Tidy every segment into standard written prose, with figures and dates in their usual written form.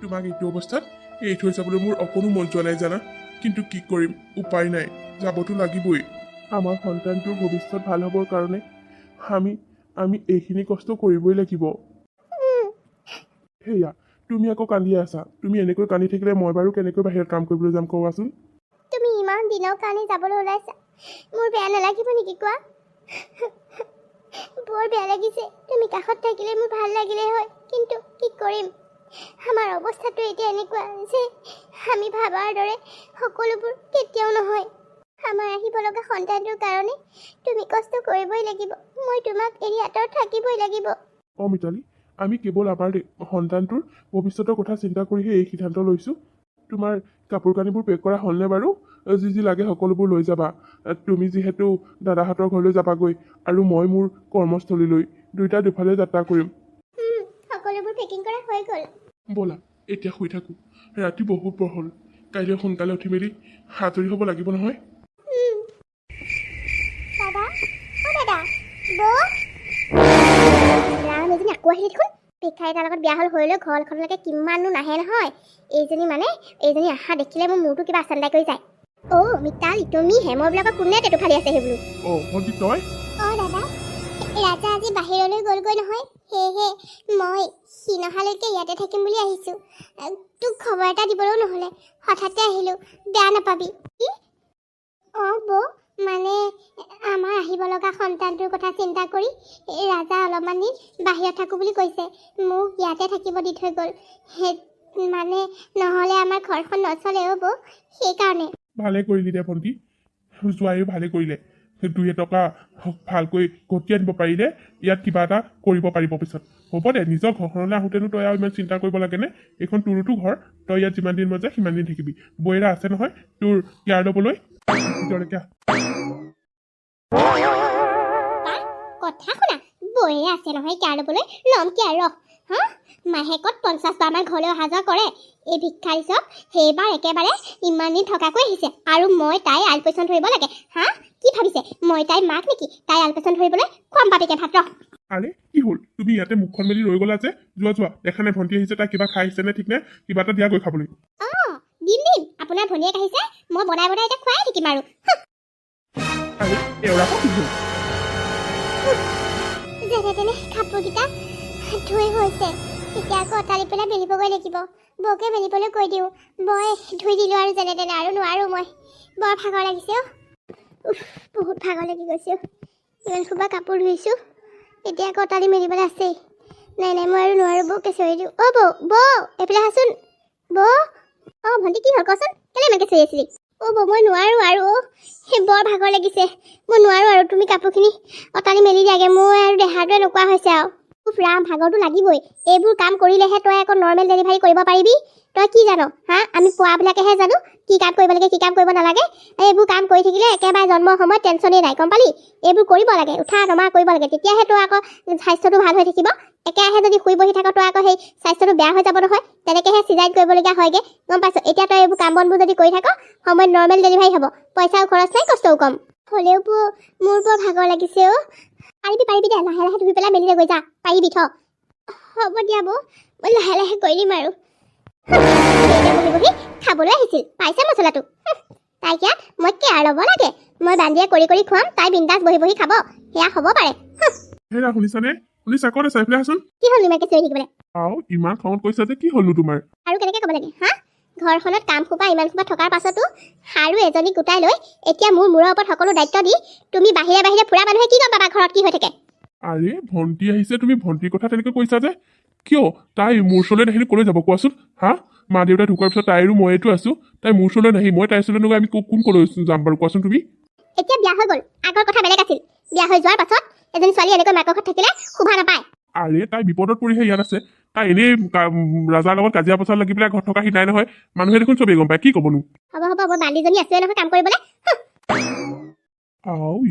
তোমাক এইটো অৱস্থাত এৰি থৈ যাবলৈ মোৰ অকণো মন যোৱা নাই জানা। কিন্তু কি কৰিম, উপায় নাই, যাবতো লাগিবই। আমাৰ সন্তানটোৰ ভৱিষ্যত ভাল হ'বৰ কাৰণে আমি এইখিনি কষ্ট কৰিবই লাগিব। সেয়া তুমি আকৌ কান্দি আছা। তুমি এনেকৈ কান্দি থাকিলে মই বাৰু কেনেকৈ বাহিৰত কাম কৰিবলৈ যাম কোৱাচোন। তুমি ইমান দিনৰ কাৰণে যাবলৈ ওলাইছা, মোৰ বেয়া নালাগিব নেকি কোৱা? বৰ বেয়া লাগিছে। তুমি কাষত থাকিলে মোৰ ভাল লাগিলে হয়, কিন্তু কি কৰিম, আমাৰ অৱস্থাটো এতিয়া এনেকুৱা যে আমি ভাবাৰ দৰে সকলোবোৰ কেতিয়াও নহয়। আমাৰ আহিব লগা সন্তানটোৰ কাৰণে তুমি কষ্ট কৰিবই লাগিব। মই তোমাক এৰি আঁতৰত থাকিবই লাগিব। মিতালী, আমি কেৱল আমাৰ সন্তানটোৰ ভৱিষ্যতৰ কথা চিন্তা কৰিহে এই সিদ্ধান্ত লৈছোঁ। তোমাৰ কাপোৰ কানিবোৰ পেক কৰা হ'লনে বাৰু? যি যি লাগে সকলোবোৰ লৈ যাবা। তুমি যিহেতু দাদাহঁতৰ ঘৰলৈ যাবাগৈ আৰু মই মোৰ কৰ্মস্থলীলৈ, দুয়োটা দুফালে যাত্ৰা কৰিম। সকলোবোৰ পেকিং কৰা হৈ গ'ল। ব'লা এতিয়া শুই থাকোঁ, ৰাতি বহুত পৰ হ'ল। কাইলৈ সোনকালে উঠি মেলি আজৰি হ'ব লাগিব নহয়। দাদা, দাদা, ৰাম, এজনী আকৌ আহিলে দেখোন। ভিক্ষাৰী এটাৰ লগত বিয়া হ'ল হৈ লৈ ঘৰখনলৈকে কিমানো নাহে নহয়। এইজনী আহা দেখিলে মোৰ মূৰটো কিবা আচান্দাই কৰি যায়। মিতালী, তুমি হেমৰ বিলাকৰ কোনে টেটু ফালি আছে সেই বোলো? ভণ্টি তই? দাদা, ৰাজা আজি বাহিৰলৈ গ'লগৈ নহয়, সেয়েহে মই সি নহালৈকে ইয়াতে থাকিম বুলি আহিছোঁ। তোক খবৰ এটা দিবলৈও নহ'লে, হঠাতে আহিলোঁ, বেয়া নাপাবি। মানে আমাৰ আহিব লগা সন্তানটোৰ কথা চিন্তা কৰি ৰাজা অলপমান দিন বাহিৰত থাকোঁ বুলি কৈছে। মোক ইয়াতে থাকিব দি থৈ গ'ল। মানে নহ'লে আমাৰ ঘৰখন নচলে বৌ, সেইকাৰণে। ভালে কৰিলি দে ভণ্টি, যোৱাইও ভালে কৰিলে। 2 এটকা ভালকৈ ঘটি আনিব পাৰিলে ইয়াত কিবা এটা কৰিব পাৰিব পিছত। হ'ব দে, নিজৰ ঘৰখনলৈ আহোঁতেনো তই আৰু ইমান চিন্তা কৰিব লাগেনে? এইখন তোৰোতো ঘৰ, তই ইয়াত যিমান দিন মন যায় সিমান দিন থাকিবি। বৌয়েৰা আছে নহয় তোৰ কেয়াৰ ল'বলৈ। কথা শুনা, বৌয়ে আছে নহয় কেয়াৰ ল'বলৈ, ল'ম কেয়াৰ ৰহ। মাহেকত 50 বাৰমান ঘৰলৈ অহা যোৱা কৰে এই ভিক্ষাৰী চব। সেইবাৰ একেবাৰে ইমান দিন থকাকৈ আহিছে আৰু মই তাই আলপৈচান ধৰিব লাগে। কি ভাবিছে মই তাই মাক নেকি তাই আলপৈচান ধৰিবলৈ? খুৱাম বাপেকে ভাত ৰহ। আৰে কি হ'ল, তুমি ইয়াতে মুখখন মেলি ৰৈ গ'লা যে? যোৱা, দেখা নাই ভণ্টি আহিছে, তাই কিবা খাই আহিছে নে ঠিক নে? কিবা এটা দিয়াগৈ খাবলৈ। দিম, আপোনাৰ ভনীয়েক আহিছে, মই বনাই এতিয়া খুৱাই থাকিম আৰু। আৰে এওঁৰাকো কি হ'ল? যেনে তেনে কাপোৰকেইটা ধুই হৈছে, এতিয়া আকৌ অটালি পেলাই মেলিবগৈ লাগিব। বৌকে মেলিবলৈ কৈ দিওঁ। মই ধুই দিলোঁ আৰু যেনে তেনে, আৰু নোৱাৰোঁ মই, বৰ ভাগৰ লাগিছে। বহুত ভাগৰ লাগি গৈছে। ইমান সোপা কাপোৰ ধুইছোঁ, এতিয়া আকৌ অটালি মেলিবলৈ আছেই। নাই মই আৰু নোৱাৰোঁ, বৌকে চৰি দিওঁ। বৌ এইফালে আহাচোন। বৌ, ভণ্টি কি হ'ল কচোন, কেলৈ ইমানকৈ চৰি আছিলি? বৌ মই নোৱাৰোঁ আৰু, বৰ ভাগৰ লাগিছে, মই নোৱাৰোঁ আৰু। তুমি কাপোৰখিনি অটালি মেলি দিয়াগে, মই আৰু দেহাটোৱে নোকোৱা হৈছে আৰু। ৰাম, ভাগৰটো লাগিবই। এইবোৰ কাম কৰিলেহে তই আকৌ নৰ্মেল ডেলিভাৰী কৰিব পাৰিবি। তই কি জান? আমি পোৱাবিলাকেহে জানো কি কাম কৰিব লাগে কি কাম কৰিব নালাগে। এইবোৰ কাম কৰি থাকিলে একেবাৰে জন্মৰ সময়ত টেনশ্যনেই নাই, গম পালি? এইবোৰ কৰিব লাগে, উঠা নমা কৰিব লাগে, তেতিয়াহে তোৰ আকৌ স্বাস্থ্যটো ভাল হৈ থাকিব। একেৰাহে যদি শুই বহি থাক, তই আকৌ সেই স্বাস্থ্যটো বেয়া হৈ যাব নহয়, তেনেকৈহে চিজাৰিন কৰিবলগীয়া হয়গৈ, গম পাইছ? এতিয়া তই এইবোৰ কাম বনবোৰ যদি কৰি থাক, সময়ত নৰ্মেল ডেলিভাৰী হ'ব, পইচাও খৰচ নাই, কষ্টও কম। হ'লেও মোৰ বৰ ভাগৰ লাগিছে। পাৰিবি দে, লাহে লাহে ধুই পেলাই মেলি গৈ যা, পাৰিবি থ। হ'ব দিয়া বৌ, মই লাহে লাহে কৰি দিম আৰু। বহি খাবলৈ আহিছিল, পাইছে মছলাটো? তাইক ইয়াত মই কেয়াৰ ল'ব লাগে, মই বান্ধিয়ে কৰি খুৱাম, তাই বিন্দাছ বহি খাব, সেয়া হ'ব পাৰে। হেৰা শুনিছানে? শুনিছা? ক'ত আছা? এইফালে আছোন। কি হ'ল ইমানকৈ চিঞৰি থাকিবলৈ? ইমান খঙত কৈছা যে, কি হ'লনো তোমাৰ? আৰু কেনেকৈ ক'ব লাগে? ঘৰখনত কাম সোপা ইমান সোপা থকাৰ পাছতো আৰু এজনীক গোটাই লৈ এতিয়া মোৰ মূৰৰ ওপৰত সকলো দায়িত্ব দি তুমি বাহিৰে ফুৰা মানুহে কি গম পাবা ঘৰত কি হৈ থাকে? আৰে ভণ্টি আহিছে, তুমি ভণ্টিৰ কথা তেনেকৈ কৈছা যে? কিয়? তাই মোৰ ওচৰলৈ নাহিলে ক'লৈ যাব কোৱাচোন? মা দেউতা ঢুকোৱাৰ পিছত তাই আৰু মইতো আছো, তাই মোৰ ওচৰলৈ নাহি মই তাইৰ ওচৰলৈ নগৈ আমি কোন ক'লৈ যাম বাৰু কোৱাচোন তুমি? এতিয়া বিয়া হৈ গ'ল, আগৰ কথা বেলেগ আছিল। বিয়া হৈ যোৱাৰ পাছত এজনী ছোৱালী এনেকৈ মাকৰ ঘৰত থাকিলে শোভা নাপায়। আৰে তাই বিপদত পৰিহে ইয়াত আছে। তাই এনেই ৰাজাৰ লগত কাজিয়া পচাৰ লাগি পেলাই ঘৰত থকা সি নাই নহয়, মানুহে দেখোন চবেই গম পায়, কি ক'বনো? হ'ব মই বান্দিজনী আছোৱে নহয় কাম কৰিবলৈ।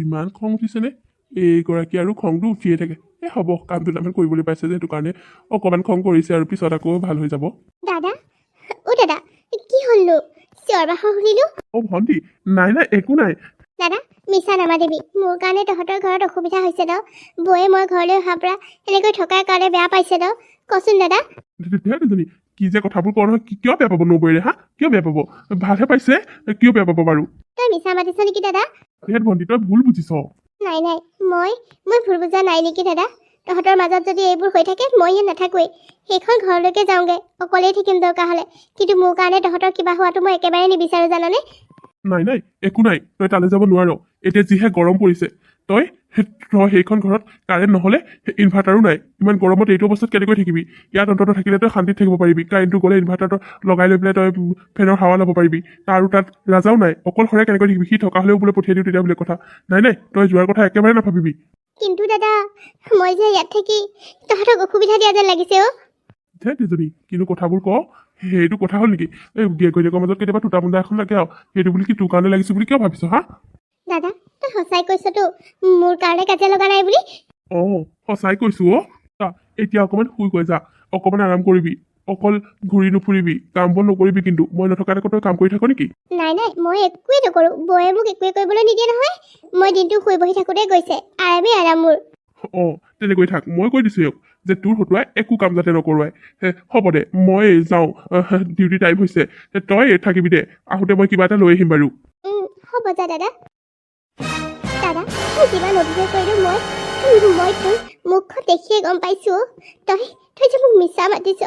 ইমান খং উঠিছেনে? এইগৰাকী আৰু খংটো উঠিয়ে থাকে। হ'ব, কাম দুটামান কৰিবলৈ পাইছে যে সেইটো কাৰণে অকণমান খং কৰিছে, আৰু পিছত আকৌ ভাল হৈ যাব। দাদা, কি হ'লনো? চিঞৰ বাখৰ শুনিলো। ভণ্টি, নাই একো নাই। দাদা, মিছা নামাতিবি, মোৰ কাৰণে তহঁতৰ ঘৰত অসুবিধা হৈছে ন? বৌয়ে মই ঘৰলৈ অহাৰ পৰা এনেকৈ থকাৰ কাৰণে বেয়া পাইছে ন? কচোন দাদা। কি যে কথাবোৰ কওঁ নহয়, কিয় বেয়া পাব নবৌৰে হা? কিয় বেয়া পাব? ভালহে পাইছে, কিয় বেয়া পাব বাৰু? তই মিছা মাতিছ নেকি দাদা? ইয়াত ভণ্টি তই ভুল বুজিছ। নাই নাই, মই ভুল বুজা নাই নেকি দাদা? তহঁতৰ মাজত যদি এইবোৰ হৈ থাকে মই ইয়াত নাথাকোৱেই, সেইখন ঘৰলৈকে যাওঁগে, অকলেই থাকিম দৰকাৰ হ'লে। কিন্তু মোৰ কাৰণে তহঁতৰ কিবা হোৱাটো মই একেবাৰে নিবিচাৰোঁ জাননে? নাই নাই, একো নাই, তই তালৈ যাব নোৱাৰ। এতিয়া যিহে গৰম পৰিছে, তই সেইখন ঘৰত কাৰেণ্ট নহ'লে ইনভাৰ্টাৰো নাই। ইমান গৰমত এইটো অৱস্থাত কেনেকৈ থাকিবি? ইয়াত অন্তত থাকিলে তই শান্তিত থাকিব পাৰিবি। কাৰেণ্টটো গ'লে ইনভাৰ্টাৰটো লগাই লৈ পেলাই তই ফেনৰ হাৱা ল'ব পাৰিবি। আৰু তাত ৰাজাও নাই, অকলশৰে কেনেকৈ থাকিবি? সি থকা হ'লেও বোলে পঠিয়াই দিওঁ তেতিয়া বোলে কথা। নাই নাই, তই যোৱাৰ কথা একেবাৰে নাভাবিবি। কিন্তু দাদা, মই যে ইয়াত থাকি তহঁতক অসুবিধা দিয়া যেন লাগিছে অ'। যদি কিন্তু কথাবোৰ কওঁ, সেইটো কথা হ'ল নেকি? এই গিয়েকৰ মাজত কেতিয়াবা টুটা মুণ্ডা এখন লাগে আৰু সেইটো বুলি কি তোৰ কাৰণে লাগিছে বুলি কিয় ভাবিছ হা? দাদা, তই সঁচাই কৈছতো মোৰ কাৰণে কাজিয়া লগা নাই বুলি? সঁচাই কৈছো এতিয়া অকণমান শুই গৈ যা, অকণমান আৰাম কৰিবি, অকল ঘূৰি নুফুৰিবি, কাম বন নকৰিবি। কিন্তু মই নথকাত আকৌ তই কাম কৰি থাক নেকি? নাই নাই, মই একোৱেই নকৰোঁ। বৌয়ে মোক একোৱে কৰিবলৈ নিদিয়ে নহয়। মই দিনটো শুই বহি থাকোঁতে গৈছে, আৰামেই আৰাম মোৰ। তেনেকৈ থাক, মই কৈ দিছো এওক যে তোৰ হতুৱাই একো কাম যাতে নকৰোৱাই। হ'ব দে, মই যাওঁ, ডিউটি টাইম হৈছে। তই থাকিবি দে, আহোঁতে মই কিবা এটা লৈ আহিম বাৰু। হ'ব যা দাদা। দাদা, মই যিমান অভিযোগ কৰিলোঁ মই তোৰ মুখখন দেখিয়ে গম পাইছোঁ। তই যে মোক মিছা মাতিছ।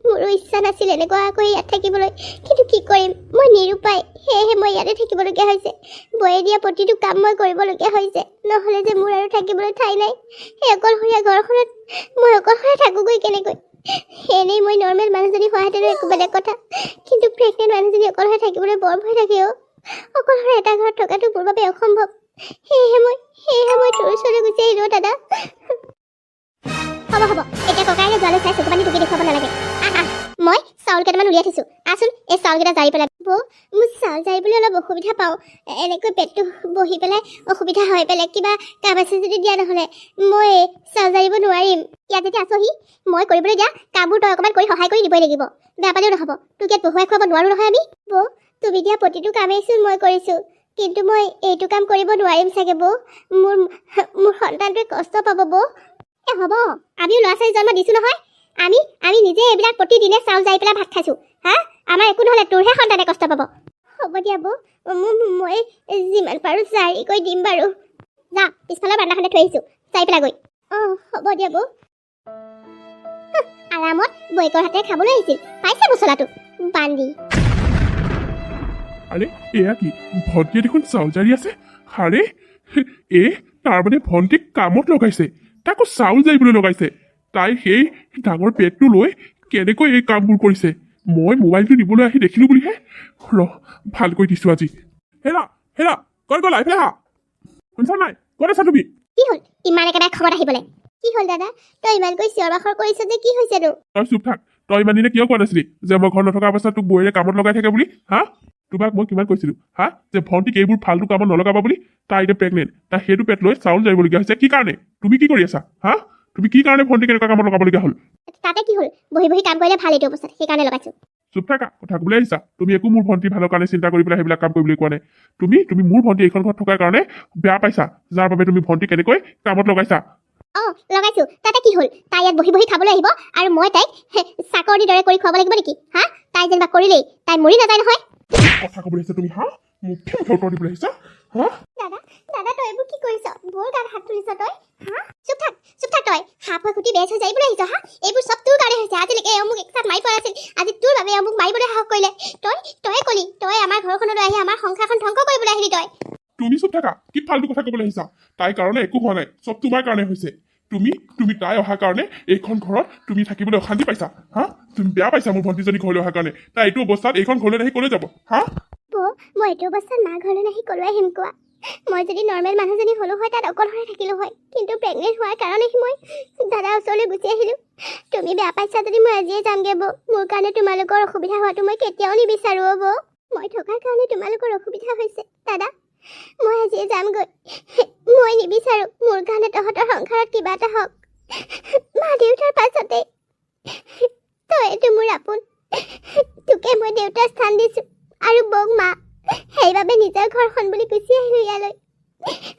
মোৰো ইচ্ছা নাছিল এনেকুৱাকৈ ইয়াত থাকিবলৈ, কিন্তু কি কৰিম, মই নিৰুপায়। সেয়েহে মই ইয়াতে থাকিবলগীয়া হৈছে। বৌয়ে দিয়া প্ৰতিটো কাম মই কৰিবলগীয়া হৈছে, নহ'লে যে মোৰ আৰু থাকিবলৈ ঠাই নাই। সেই অকলশৰীয়া ঘৰখনত মই অকলশৰে থাকোঁগৈ কেনেকৈ? এনেই মই নৰ্মেল মানুহজনী হোৱাহেঁতেনো একো বেলেগ কথা, কিন্তু প্ৰেগনেণ্ট মানুহজনী অকলশৰে থাকিবলৈ বৰ ভয় থাকে অ'। অকলশৰে এটা ঘৰত থকাটো মোৰ বাবে অসম্ভৱ। সেয়েহে মই তোৰ ওচৰলৈ গুচি আহিলোঁ দাদা। হ'ব, এতিয়া ককাইলে যোৱালৈ চাই চকু পানী টুকি দেখুৱাব নালাগে। মই চাউল কেইটামান উলিয়াই থৈছোঁ, আচোন এই চাউলকেইটা জাৰি পেলাই। মোৰ চাউল জাৰিবলৈ অলপ অসুবিধা পাওঁ। এনেকৈ পেটটো বহি পেলাই অসুবিধা হয়। বেলেগ কিবা কাম আছে যদি দিয়া, নহ'লে মই চাউল জাৰিব নোৱাৰিম। ইয়াত যেতিয়া আছহি, মই কৰিবলৈ দিয়া কামবোৰ তই অকণমান কৰি সহায় কৰি দিবই লাগিব। বেয়া পালেও নহ'ব, তোক ইয়াত বহুৱাই খুৱাব নোৱাৰোঁ নহয় আমি। তুমি দিয়া প্ৰতিটো কামেইচোন মই কৰিছোঁ, কিন্তু মই এইটো কাম কৰিব নোৱাৰিম চাগে। মোৰ সন্তানটোৱে কষ্ট পাব। হ'ব, আমিও ল'ৰা ছোৱালী জন্ম দিছোঁ নহয়। আমি নিজে এইবিলাক প্ৰতিদিনে চাউল জাৰি পেলাই ভাত খাইছোঁ। আমাৰ একো নহ'লে তোৰহে সন্তানে কষ্ট পাব। হ'ব দিয়া মই যিমান পাৰোঁ জাৰি কৰি দিম বাৰু। যা, পিছফালৰ বান্দাখনে থৈ আহিছোঁ, জাৰি পেলাই গৈ। হ'ব দিয়া আৰামত বৈকৰ হাতে খাবলৈ আহিছিল, পাইছে মছলাটো বান্ধি। আৰে এয়া কি? ভণ্টিয়ে দেখোন চাউল জাৰি আছে। আৰে তাৰ মানে ভণ্টিক কামত লগাইছে, তাকো চাউল জাৰিবলৈ লগাইছে। তাই সেই ডাঙৰ পেটটো লৈ কেনেকৈ এই কামবোৰ কৰিছে? মই মোবাইলটো দিবলৈ আহি দেখিলোঁ বুলিহে। ভালকৈ দিছোঁ আজি। হেৰা ক'ত গ'লা? এইফালে আহা। শুনিছা নাই? ক'ত আছা তুমি? কি হ'ল ইমান একেবাৰে খবৰত আহিবলৈ? কি হ'ল দাদা, তই ইমানকৈ চিঞৰ বাখৰ কৰিছ যে, কি হৈছেনো? তই চুপ থাক। তই ইমান দিনে কিয় কোৱা নাছিলি যে মই ঘৰত নথকা অৱস্থাত তোক বৌৰে কামত লগাই থাকে বুলি? তোমাক মই কিমান কৈছিলোঁ যে ভণ্টিক এইবোৰ ফাল্টু কামত নলগাবা বুলি? তাই এতিয়া প্ৰেগনেণ্ট, তাই সেইটো পেট লৈ চাউল জাৰিবলগীয়া হৈছে। কি কাৰণে? তুমি কি কৰি আছা? তুমি কি কাৰণে ভণ্টিক এনেকুৱা কামত লগাবলগীয়া হ'ল? তাতে কি হ'ল? বহি বহি কাম কৰিলে ভাল এইটো অৱস্থাত, সেইকাৰণে লগাইছোঁ। চুপ থাকা, কথা ক'বলৈ আহিছা? তুমি একো মোৰ ভণ্টিৰ ভালৰ কাৰণে চিন্তা কৰি পেলাই সেইবিলাক কাম কৰিবলৈ কোৱা নাই। তুমি মোৰ ভণ্টি এইখন ঘৰত থকাৰ কাৰণে বেয়া পাইছা, যাৰ বাবে তুমি ভণ্টিক এনেকৈ কামত লগাইছা। লগাইছোঁ, তাতে কি হ'ল? তাই ইয়াত বহি বহি খাবলৈ আহিব আৰু মই তাইক চাকৰিৰ দৰে কৰি খুৱাব লাগিব নেকি? তাই যেনিবা কৰিলেই, তাই মৰি নাযায় নহয়। কথা ক'বলৈ আহিছা তুমি? মুখে উত্তৰ দিবলৈ আহিছা? দাদা তই এইবোৰ কি কৰিছ? বৰ গাত হাত তুলিছ তই। চুপ থাক তই। হাঁহ হৈ খুটি বেচ হৈ যাবলৈ আহিছ। এইবোৰ চব তোৰ কাৰণে হৈছে। আজিলৈকে মোক এক চাত মাৰি পৰা আছিল, আজি তোৰ বাবে মোক মাৰিবলৈ সাহস কৰিলে। তই কলি তই আমাৰ ঘৰখনলৈ আহি আমাৰ সংসাৰখন ধ্বংস কৰিবলৈ আহিলি তই। তুমি চুপ থাকা, কি ফাল্টু কথা ক'বলৈ আহিছা? তাইৰ কাৰণে একো হোৱা নাই, চব তোমাৰ কাৰণে হৈছে। তুমি তাই অহাৰ কাৰণে এইখন ঘৰত তুমি থাকিবলৈ অশান্তি পাইছা। তুমি বেয়া পাইছা মোৰ ভণ্টিজনী ঘৰলৈ অহাৰ কাৰণে। তাই এইটো অৱস্থাত এইখন ঘৰলৈ আহি ক'লৈ যাব? মই এইটো অৱস্থাত মা ঘৰলৈ নাহি ক'লৈ আহিম কোৱা? মই যদি নৰ্মেল মানুহজনী হ'লো হয়, তাত অকলশৰে থাকিলোঁ হয়, কিন্তু প্ৰেগনেণ্ট হোৱাৰ কাৰণেহি মই দাদাৰ ওচৰলৈ গুচি আহিলোঁ। তুমি বেয়া পাইছা যদি মই আজিয়ে যামগৈ মোৰ কাৰণে তোমালোকৰ অসুবিধা হোৱাটো মই কেতিয়াও নিবিচাৰোঁ মই থকাৰ কাৰণে তোমালোকৰ অসুবিধা হৈছে। দাদা, মই আজিয়ে যামগৈ। মই নিবিচাৰোঁ মোৰ কাৰণে তহঁতৰ সংসাৰত কিবা এটা হওক। মা দেউতাৰ পাছতে তইতো মোৰ আপোন। তোকে মই দেউতাৰ স্থান দিছোঁ আৰু বৌক মা। সেইবাবে নিজৰ ঘৰখন বুলি গুচি আহিলোঁ ইয়ালৈ।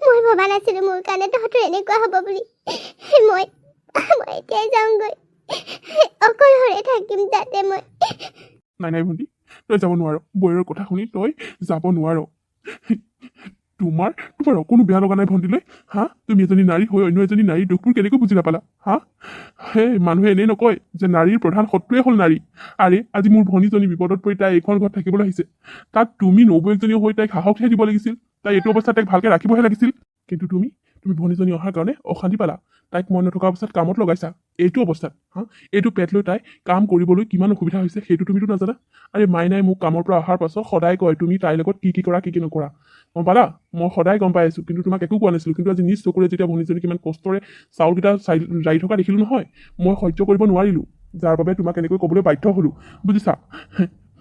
মই ভবা নাছিলোঁ মোৰ কাৰণে তহঁতৰ এনেকুৱা হ'ব বুলি। মই এতিয়াই যাওঁগৈ। অকলশৰে থাকিম তাতে মই। নাই নাই ভণ্টি, তই যাব নোৱাৰ। বৌয়েৰৰ কথা শুনি তই যাব নোৱাৰ। তোমাৰ তোমাৰ অকণো বেয়া লগা নাই ভণ্টিলৈ? হা, তুমি এজনী নাৰী হৈ অন্য এজনী নাৰীৰ দুখবোৰ কেনেকৈ বুজি নাপালা? হা, হে মানুহে এনেই নকয় যে নাৰীৰ প্ৰধান শত্ৰুৱে হ'ল নাৰী। আৰে আজি মোৰ ভনীজনী বিপদত পৰি তাই এইখন ঘৰত থাকিবলৈ আহিছে, তাত তুমি নবৌয়েকজনীও হৈ তাইক সাহসহে দিব লাগিছিল। তাই এইটো অৱস্থাত তাইক ভালকৈ ৰাখিবহে লাগিছিল। কিন্তু তুমি ভনীজনী অহাৰ কাৰণে অশান্তি পালা, তাইক মন নথকা অৱস্থাত কামত লগাইছা। এইটো অৱস্থাত হা, এইটো পেট লৈ তাই কাম কৰিবলৈ কিমান অসুবিধা হৈছে সেইটো তুমিতো নাজানা? আৰে মাইনাই মোক কামৰ পৰা অহাৰ পাছত সদায় কয় তুমি তাইৰ লগত কি কৰা কি নকৰা। গম পালা? মই সদায় গম পাই আছো, কিন্তু তোমাক একো কোৱা নাছিলো। কিন্তু আজি নিজ চকুৰে যেতিয়া ভনীজনী কিমান কষ্টৰে চাউলকেইটা জাৰি থকা দেখিলো নহয়, মই সহ্য কৰিব নোৱাৰিলো, যাৰ বাবে তোমাক এনেকৈ ক'বলৈ বাধ্য হলো। বুজিছা?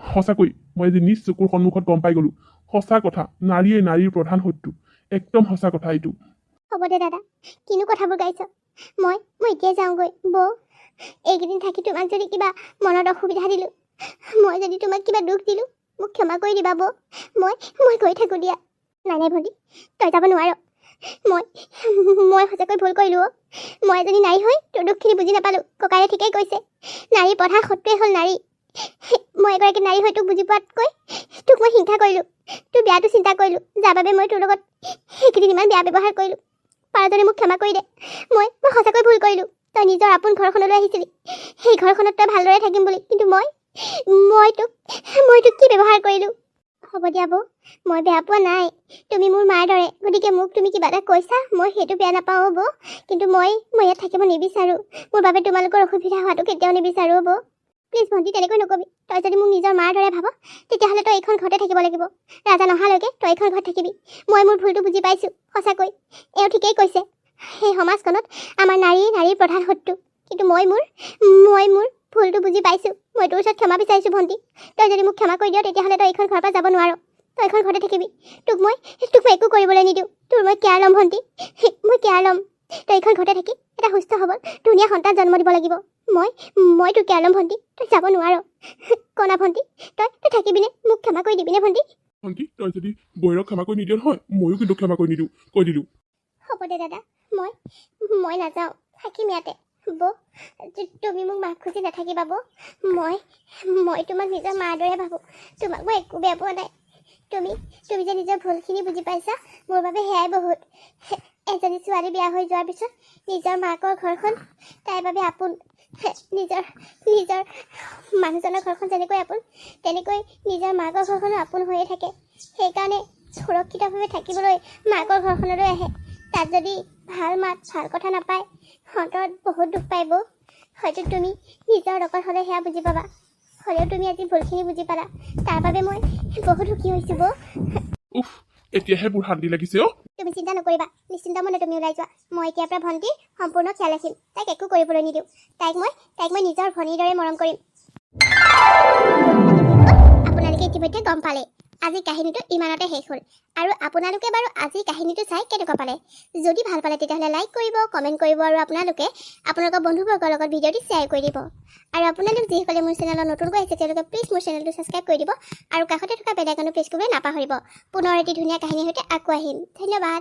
সঁচাকৈ মই আজি নিজ চকুৰ সন্মুখত গম পাই গলো, সঁচা কথা, নাৰীয়ে নাৰীৰ প্ৰধান শত্ৰু। একদম সঁচা কথা এইটো। হ'ব দে দাদা, কিনো কথাবোৰ গাইছ। মই এতিয়াই যাওঁগৈ। বৌ, এইকেইদিন থাকি তোমাক যদি কিবা মনত অসুবিধা দিলোঁ, মই যদি তোমাক কিবা দুখ দিলোঁ, মোক ক্ষমা কৰি দিবা বৌ। মই গৈ থাকোঁ দিয়া। নাই নাই ভণ্টি, তই যাব নোৱাৰ। মই সঁচাকৈ ভুল কৰিলোঁ। মই এজনী নাৰী হৈ তোৰ দুখখিনি বুজি নাপালোঁ। ককায়ে ঠিকেই কৈছে, নাৰীৰ প্ৰধান শত্ৰুৱে হ'ল নাৰী। মই এগৰাকী নাৰী হৈ তোক বুজি পোৱাতকৈ তোক মই হিংসা কৰিলোঁ, তোৰ বেয়াটো চিন্তা কৰিলোঁ, যাৰ বাবে মই তোৰ লগত সেইকেইদিন ইমান বেয়া ব্যৱহাৰ কৰিলোঁ। পাৰাজনে মোক ক্ষমা কৰি দে। মই সঁচাকৈ ভুল কৰিলোঁ। তই নিজৰ আপোন ঘৰখনলৈ আহিছিলি, সেই ঘৰখনত তই ভালদৰে থাকিম বুলি, কিন্তু মই তোক কি ব্যৱহাৰ কৰিলোঁ? হ'ব দিয়া বৌ, মই বেয়া পোৱা নাই। তুমি মোৰ মাৰ দৰে, গতিকে মোক তুমি কিবা এটা কৈছা, মই সেইটো বেয়া নাপাওঁ বৌ। কিন্তু মই ইয়াত থাকিব নিবিচাৰোঁ। মোৰ বাবে তোমালোকৰ অসুবিধা হোৱাটো কেতিয়াও নিবিচাৰোঁ বৌ। প্লিজ ভণ্টি, তেনেকৈ নকবি। তই যদি মোক নিজৰ মাৰ দৰে ভাব, তেতিয়াহ'লে তই এইখন ঘৰতে থাকিব লাগিব। ৰাজা নহালৈকে তই এইখন ঘৰত থাকিবি। মই মোৰ ভুলটো বুজি পাইছোঁ, সঁচাকৈ। এওঁ ঠিকেই কৈছে, সেই সমাজখনত আমাৰ নাৰীৰ প্ৰধান শত্ৰু। কিন্তু মই মোৰ ভুলটো বুজি পাইছোঁ। মই তোৰ ওচৰত ক্ষমা বিচাৰিছোঁ ভণ্টি। তই যদি মোক ক্ষমা কৰি দিয়, তেতিয়াহ'লে তই এইখন ঘৰৰ পৰা যাব নোৱাৰ। তই এইখন ঘৰতে থাকিবি। তোক মই একো কৰিবলৈ নিদিওঁ। তোৰ মই কেয়াৰ ল'ম ভণ্টি, মই কেয়াৰ ল'ম। তই এইখন ঘৰতে থাকি এটা সুস্থ সবল ধুনীয়া সন্তান জন্ম দিব লাগিব। মই তোৰ কেয়াৰ ল'ম ভণ্টি। তই যাব নোৱাৰ। কনা ভণ্টি, তই থাকিবিনে? মোক ক্ষমা কৰি দিবিনে ভণ্টি? ভণ্টি, তই যদি বৌয়েৰক ক্ষমা কৰি নিদিয় নহয়, ময়ো কিন্তু ক্ষমা কৰি নিদিওঁ, কৈ দিলোঁ। হ'ব দে দাদা, মই নাযাওঁ, থাকিম ইয়াতে। বৌ, তুমি মোক মাক খুজি নাথাকিবা বৌ। মই তোমাক নিজৰ মাৰ দৰে ভাবোঁ। তোমাক মই একো বেয়া পোৱা নাই। তুমি যে নিজৰ ভুলখিনি বুজি পাইছা, মোৰ বাবে সেয়াই বহুত। এজনী ছোৱালী বিয়া হৈ যোৱাৰ পিছত নিজৰ মাকৰ ঘৰখন তাইৰ বাবে আপোন। নিজৰ মানুহজনৰ ঘৰখন যেনেকৈ আপোন, তেনেকৈ নিজৰ মাকৰ ঘৰখনো আপোন হৈয়ে থাকে। সেইকাৰণে সুৰক্ষিতভাৱে থাকিবলৈ মাকৰ ঘৰখনলৈ আহে। তাত যদি ভাল মাত, ভাল কথা নাপায়, অন্তৰত বহুত দুখ পায় বৌ। হয়তো তুমি নিজৰ লগত হ'লে সেয়া বুজি পাবা। হ'লেও তুমি আজি ভুলখিনি বুজি পালা, তাৰ বাবে মই বহুত সুখী হৈছোঁ বৌ। উফ, এতিয়াহে মোৰ শান্তি লাগিছে। তুমি চিন্তা নকৰিবা, নিশ্চিন্ত মনে তুমি ওলাই যোৱা। মই এতিয়াৰ পৰা ভণ্টিৰ সম্পূৰ্ণ খেয়াল ৰাখিম। তাইক একো কৰিবলৈ নিদিওঁ। তাইক মই নিজৰ ভনীৰ দৰে মৰম কৰিম। আপোনালোকে ইতিমধ্যে গম পালে আজি কাহিনীটো ইমানতে শেষ হ'ল। আৰু আপোনালোকে বাৰু আজি কাহিনীটো চাই কেনেকুৱা পালে? যদি ভাল পালে তেতিয়াহ'লে লাইক কৰিব, কমেণ্ট কৰিব, আৰু আপোনালোকে আপোনালোকৰ বন্ধুবৰ্গৰ লগত ভিডিঅ'টো শ্বেয়াৰ কৰি দিব। আৰু আপোনালোক যিসকলে মোৰ চেনেলত নতুনকৈ আহিছে, তেওঁলোকে প্লিজ মোৰ চেনেলটো ছাবস্ক্ৰাইব কৰি দিব, আৰু কাষতে থকা বেল আইকনটো প্ৰেছ কৰিবলৈ নাপাহৰিব। পুনৰ এটি ধুনীয়া কাহিনীৰ সৈতে আকৌ আহিম। ধন্যবাদ।